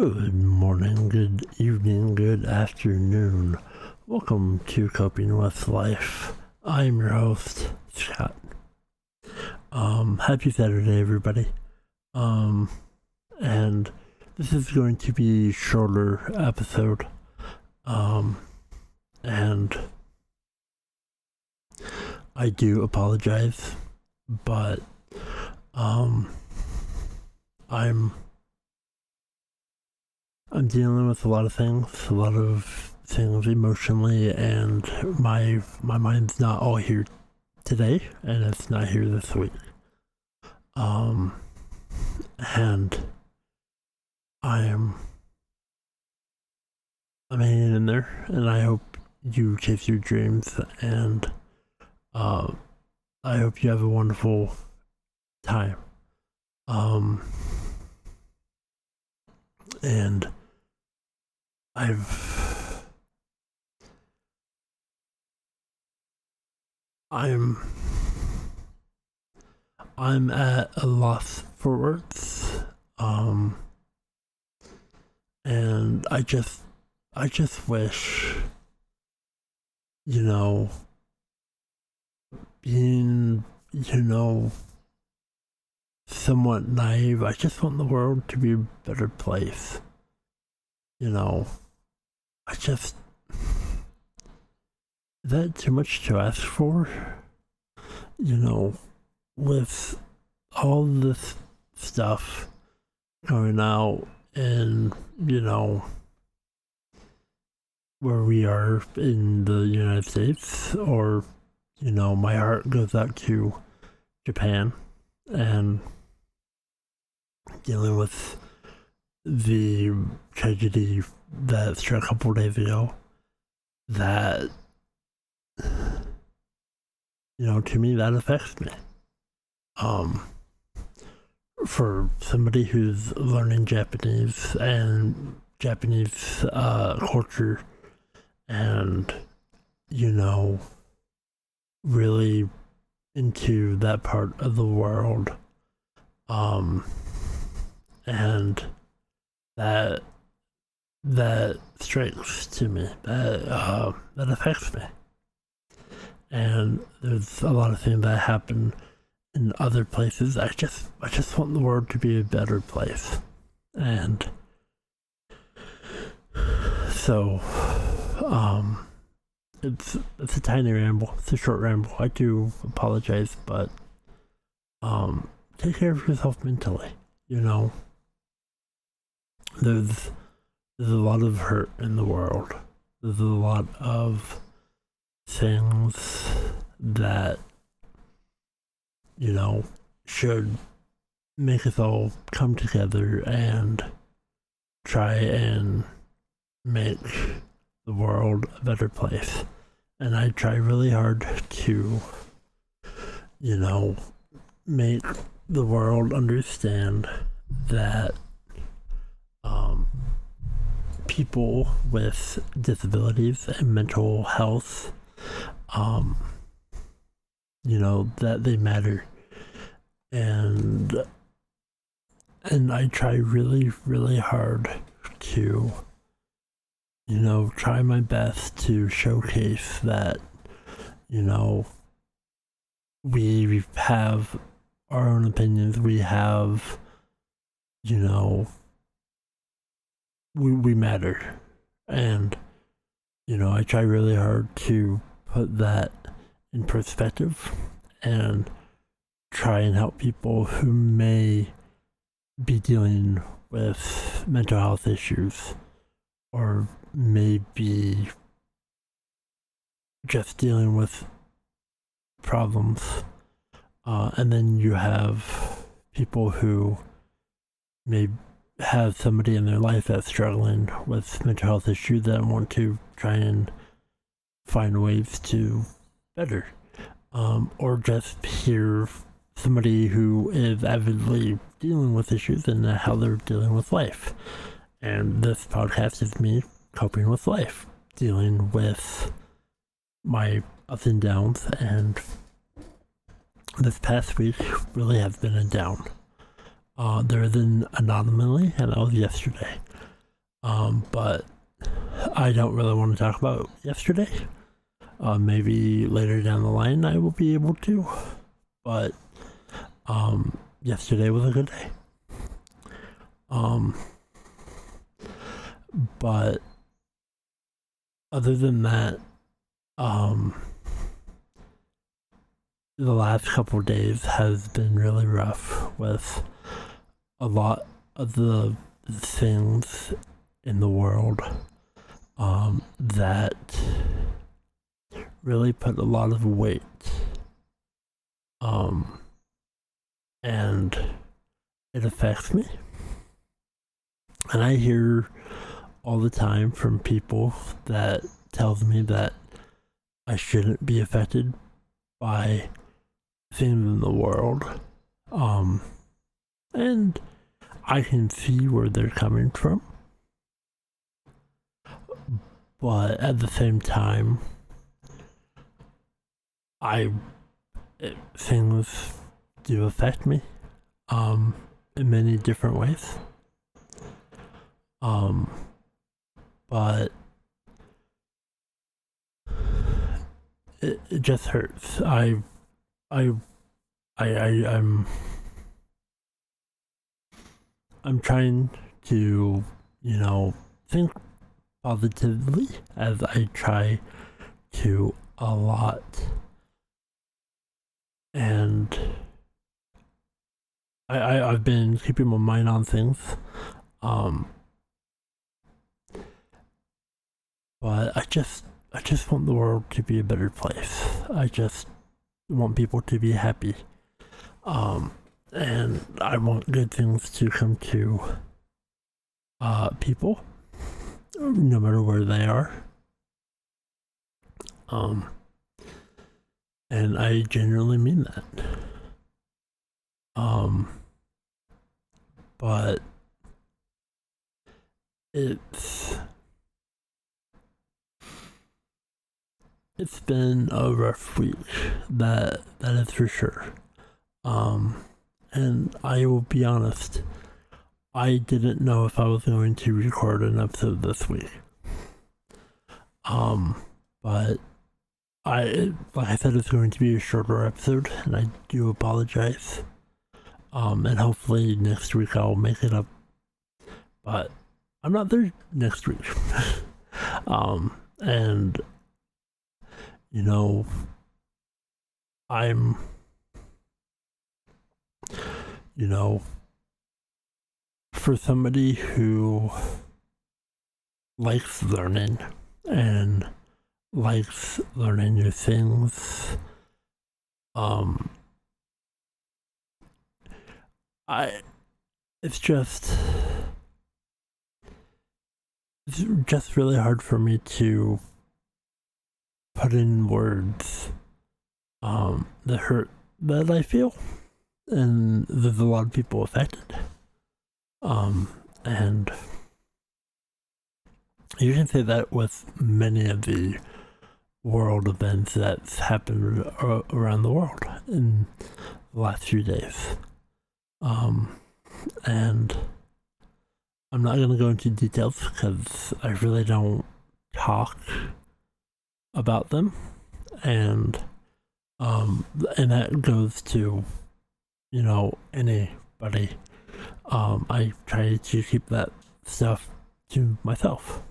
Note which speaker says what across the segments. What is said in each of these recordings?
Speaker 1: Good morning, good evening, good afternoon. Welcome to Coping with Life. I'm your host, Scott. Happy Saturday, everybody. And this is going to be a shorter episode. And I do apologize, but I'm dealing with a lot of things emotionally, and my mind's not all here today, and it's not here this week. And I'm hanging in there, and I hope you chase your dreams, and I hope you have a wonderful time. And I'm at a loss for words, and I just wish, being, somewhat naive, I just want the world to be a better place. Is that too much to ask for? With all this stuff going out and, where we are in the United States, or, my heart goes out to Japan and dealing with the tragedy that struck a couple days ago, that, to me, that affects me. For somebody who's learning Japanese and Japanese culture, and, really into that part of the world, and that strikes to me, that affects me. And there's a lot of things that happen in other places. I just want the world to be a better place. And so it's a tiny ramble, it's a short ramble. I do apologize, but take care of yourself mentally. There's a lot of hurt in the world. There's a lot of things that, should make us all come together and try and make the world a better place. And I try really hard to, make the world understand that people with disabilities and mental health, that they matter. And I try really, really hard to, try my best to showcase that, we have our own opinions, we have, we matter. And, I try really hard to put that in perspective and try and help people who may be dealing with mental health issues, or maybe just dealing with problems. And then you have people who may have somebody in their life that's struggling with mental health issues that want to try and find ways to better, or just hear somebody who is avidly dealing with issues and how they're dealing with life. And this podcast is me coping with life, dealing with my ups and downs, and this past week really has been a down. There is an anomaly, and that was yesterday. But I don't really want to talk about yesterday. Maybe later down the line I will be able to, but yesterday was a good day. But other than that, the last couple days has been really rough with a lot of the things in the world that really put a lot of weight, and it affects me. And I hear all the time from people that tells me that I shouldn't be affected by things in the world, and I can see where they're coming from, but at the same time, things do affect me, in many different ways, but it just hurts. I'm trying to, think positively as I try to a lot, and I've been keeping my mind on things, but I just want the world to be a better place. I just want people to be happy, and I want good things to come to people, no matter where they are. And I genuinely mean that. But it's been a rough week, that is for sure. And I will be honest, I didn't know if I was going to record an episode this week. But like I said, it's going to be a shorter episode, and I do apologize. And hopefully next week I'll make it up. But I'm not there next week. And I'm for somebody who likes learning and likes learning new things, it's just really hard for me to put in words the hurt that I feel, and there's a lot of people affected, and you can say that with many of the world events that's happened around the world in the last few days, and I'm not going to go into details because I really don't talk about them, and that goes to anybody. I try to keep that stuff to myself.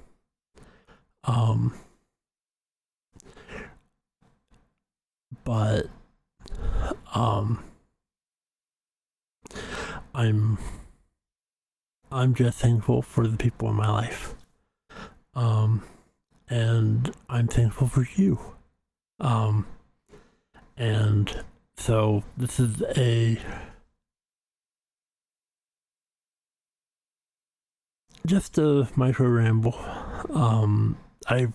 Speaker 1: But I'm just thankful for the people in my life, and I'm thankful for you, and so this is just a micro ramble. I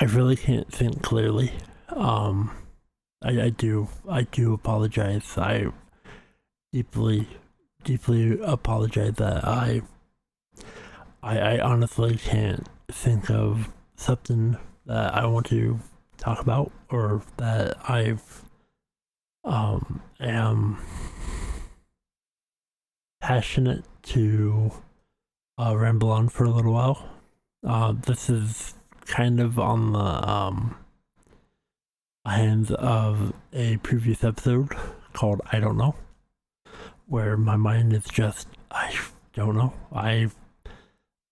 Speaker 1: really can't think clearly. I do apologize. I deeply apologize that I honestly can't think of something that I want to talk about, or that I've am passionate to ramble on for a little while. This is kind of on the hands of a previous episode called I Don't Know, where my mind is just, I don't know. I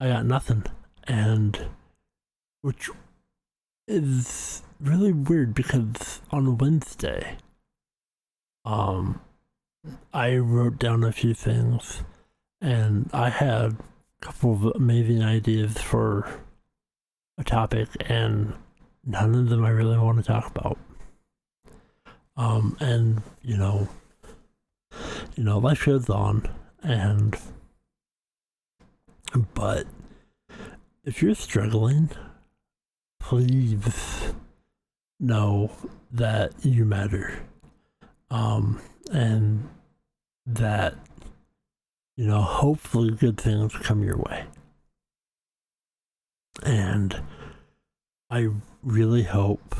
Speaker 1: got nothing. And which is really weird because on Wednesday, I wrote down a few things and I had a couple of amazing ideas for a topic, and none of them I really want to talk about. And life goes on, but if you're struggling, please know that you matter. And that, hopefully good things come your way. And I really hope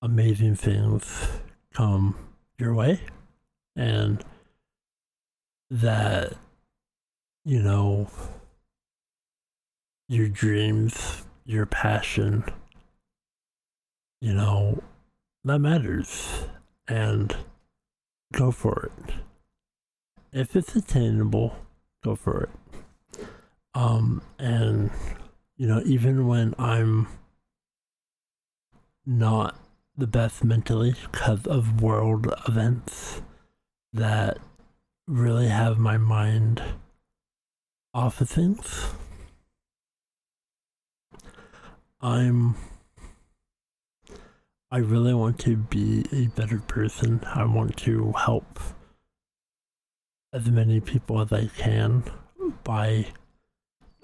Speaker 1: amazing things come your way, and that, your dreams, your passion, that matters, and go for it. If it's attainable, go for it. And even when I'm not the best mentally because of world events that really have my mind off of things, I really want to be a better person. I want to help as many people as I can by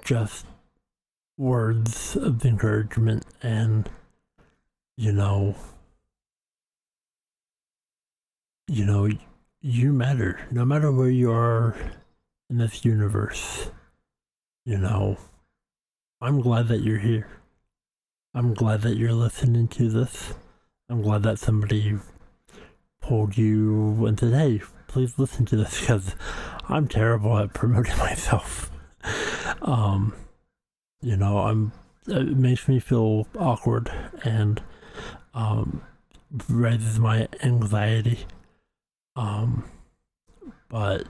Speaker 1: just words of encouragement, and you matter no matter where you are in this universe. I'm glad that you're here. I'm glad that you're listening to this. I'm glad that somebody pulled you and said, hey, please listen to this, because I'm terrible at promoting myself. It makes me feel awkward, and raises my anxiety. But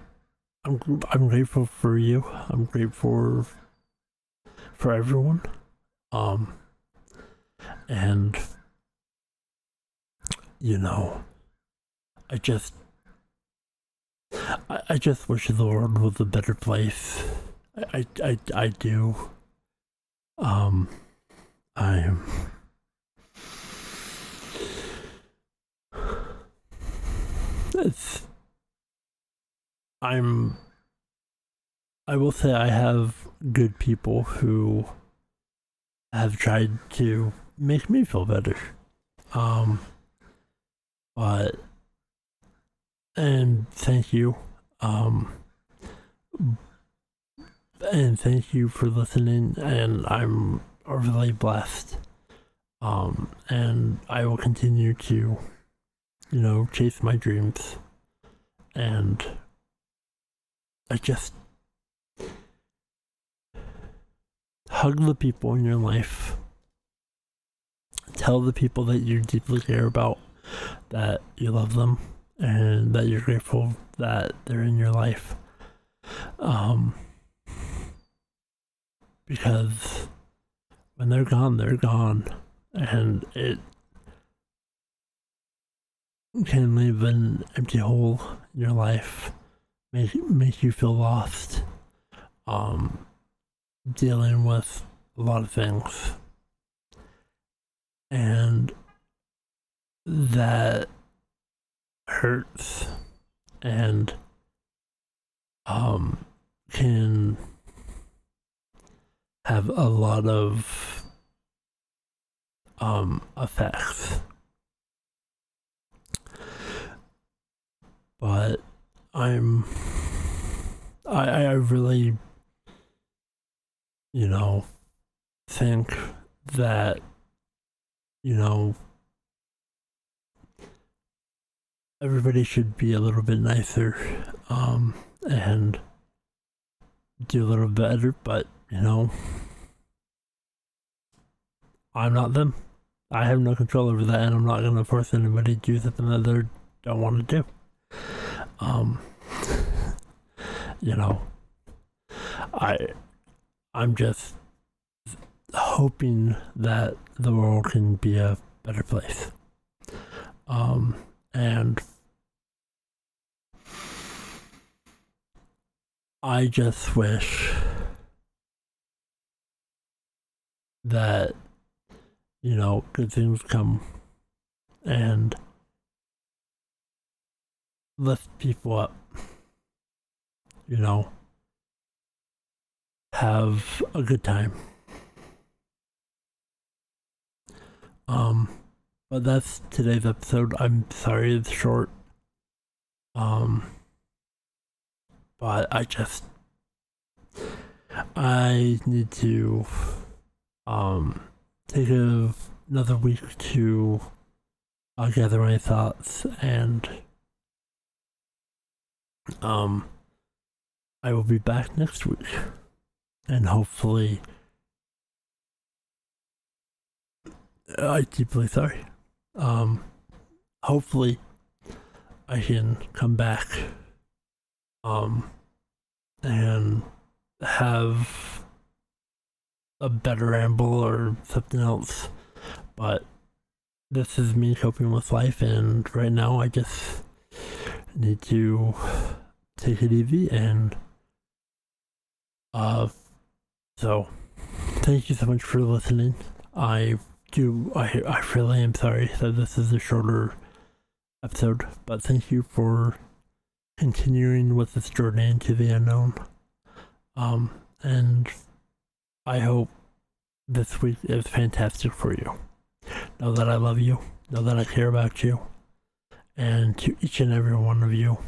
Speaker 1: I'm grateful for you. I'm grateful for everyone. And I just wish the world was a better place. I do. I will say I have good people who have tried to make me feel better. And thank you. And thank you for listening, and I'm really blessed. And I will continue to, chase my dreams. And I just hug the people in your life. Tell the people that you deeply care about that you love them, and that you're grateful that they're in your life. Because when they're gone, and it can leave an empty hole in your life, make you feel lost, dealing with a lot of things, and that hurts, and can have a lot of effects. But I really, think that, everybody should be a little bit nicer, and do a little better, but you know, I'm not them. I have no control over that, and I'm not gonna force anybody to do something that they don't want to do. Um, you know, I'm just hoping that the world can be a better place. And I just wish that, you know, good things come and lift people up, you know, have a good time. But that's today's episode. I'm sorry it's short. But I need to take another week to gather my thoughts, and I will be back next week, and hopefully, I'm deeply sorry. Hopefully, I can come back, and have a better ramble or something else. But this is me coping with life, and right now I just need to take it easy. And so thank you so much for listening. I really am sorry that this is a shorter episode, but thank you for continuing with this journey into the unknown. And I hope this week is fantastic for you. Know that I love you. Know that I care about you. And to each and every one of you,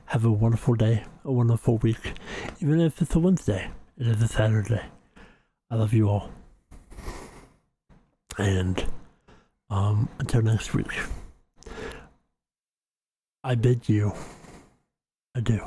Speaker 1: have a wonderful day, a wonderful week. Even if it's a Wednesday, it is a Saturday. I love you all. And until next week, I bid you adieu.